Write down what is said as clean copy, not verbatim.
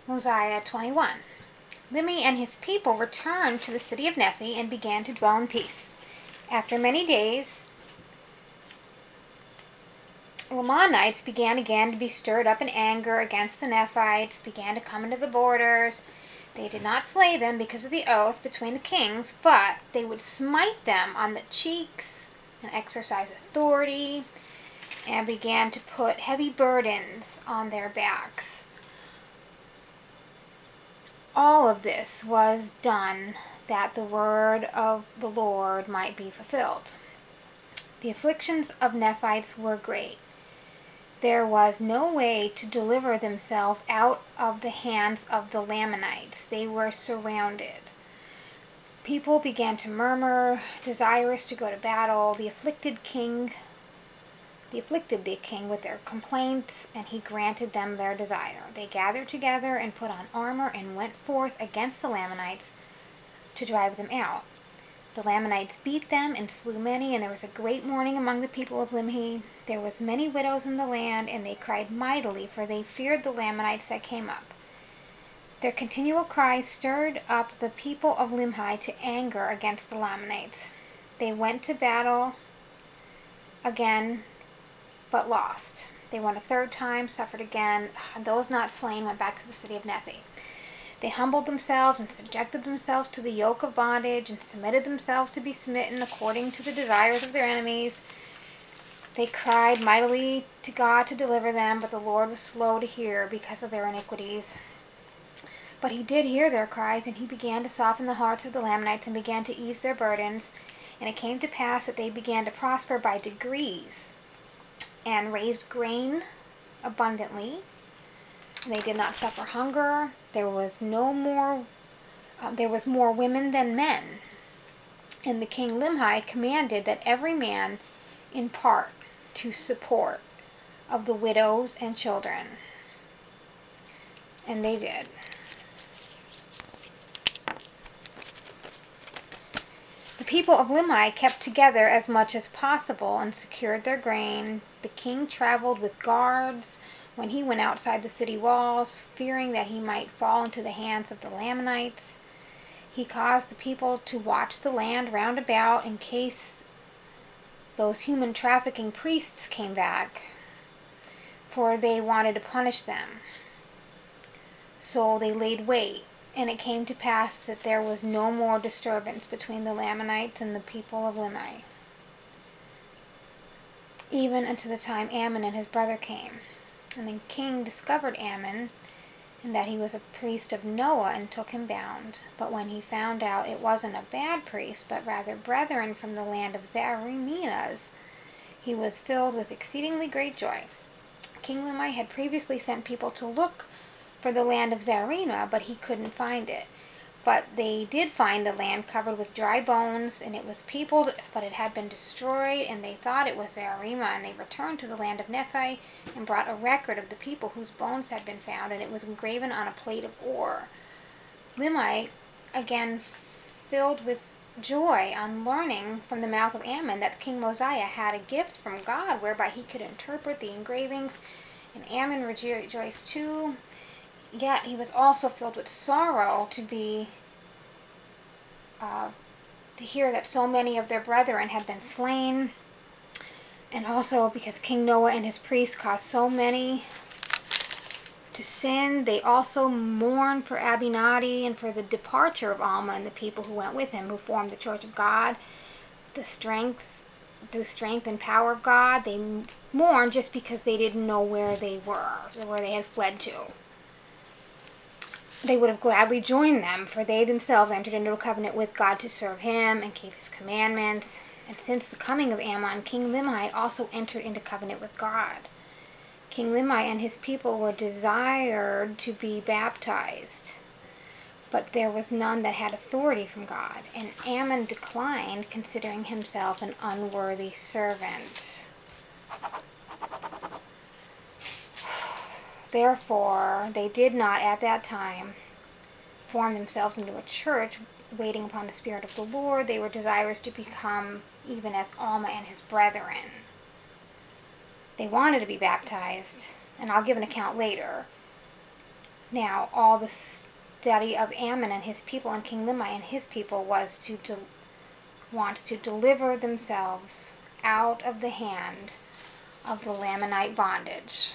Mosiah 21. Limhi and his people returned to the city of Nephi and began to dwell in peace. After many days, lamanites began again to be stirred up in anger against the Nephites, began to come into the borders. They did not slay them because of the oath between the kings, but they would smite them on the cheeks and exercise authority, and began to put heavy burdens on their backs. All of this was done that the word of the Lord might be fulfilled. The afflictions of Nephites were great. There was no way to deliver themselves out of the hands of the Lamanites. They were surrounded. People began to murmur, desirous to go to battle. They afflicted the king with their complaints, and he granted them their desire. They gathered together and put on armor and went forth against the Lamanites to drive them out. The Lamanites beat them and slew many, and there was a great mourning among the people of Limhi. There was many widows in the land, and they cried mightily, for they feared the Lamanites that came up. Their continual cries stirred up the people of Limhi to anger against the Lamanites. They went to battle again, but lost. They went a third time, suffered again, and those not slain went back to the city of Nephi. They humbled themselves and subjected themselves to the yoke of bondage and submitted themselves to be smitten according to the desires of their enemies. They cried mightily to God to deliver them, but the Lord was slow to hear because of their iniquities. But he did hear their cries, and he began to soften the hearts of the Lamanites and began to ease their burdens. And it came to pass that they began to prosper by degrees and raised grain abundantly. They did not suffer hunger. There was more women than men. And the king Limhi commanded that every man impart to support of the widows and children. And they did. The people of Limhi kept together as much as possible and secured their grain. The king traveled with guards when he went outside the city walls, fearing that he might fall into the hands of the Lamanites. He caused the people to watch the land round about in case those human trafficking priests came back, for they wanted to punish them. So they laid wait, and it came to pass that there was no more disturbance between the Lamanites and the people of Limhi, even until the time Ammon and his brother came. And the king discovered Ammon, and that he was a priest of Noah, and took him bound. But when he found out it wasn't a bad priest, but rather brethren from the land of Zariminas, he was filled with exceedingly great joy. King Limhi had previously sent people to look for the land of Zarima, but he couldn't find it. But they did find a land covered with dry bones, and it was peopled, but it had been destroyed, and they thought it was Zarima, and they returned to the land of Nephi and brought a record of the people whose bones had been found, and it was engraven on a plate of ore. Limhi, again filled with joy on learning from the mouth of Ammon that King Mosiah had a gift from God whereby he could interpret the engravings, and Ammon rejoiced too. Yet he was also filled with sorrow to hear that so many of their brethren had been slain, and also because King Noah and his priests caused so many to sin. They also mourned for Abinadi and for the departure of Alma and the people who went with him, who formed the church of God. The strength and power of God, they mourned just because they didn't know where they were, where they had fled to. They would have gladly joined them, for they themselves entered into a covenant with God to serve him and keep his commandments. And since the coming of Ammon, King Limhi also entered into covenant with God. King Limhi and his people were desired to be baptized, but there was none that had authority from God, and Ammon declined, considering himself an unworthy servant. Therefore, they did not at that time form themselves into a church, waiting upon the Spirit of the Lord. They were desirous to become even as Alma and his brethren. They wanted to be baptized, and I'll give an account later. Now all the study of Ammon and his people and King Limhi and his people wants to deliver themselves out of the hand of the Lamanite bondage.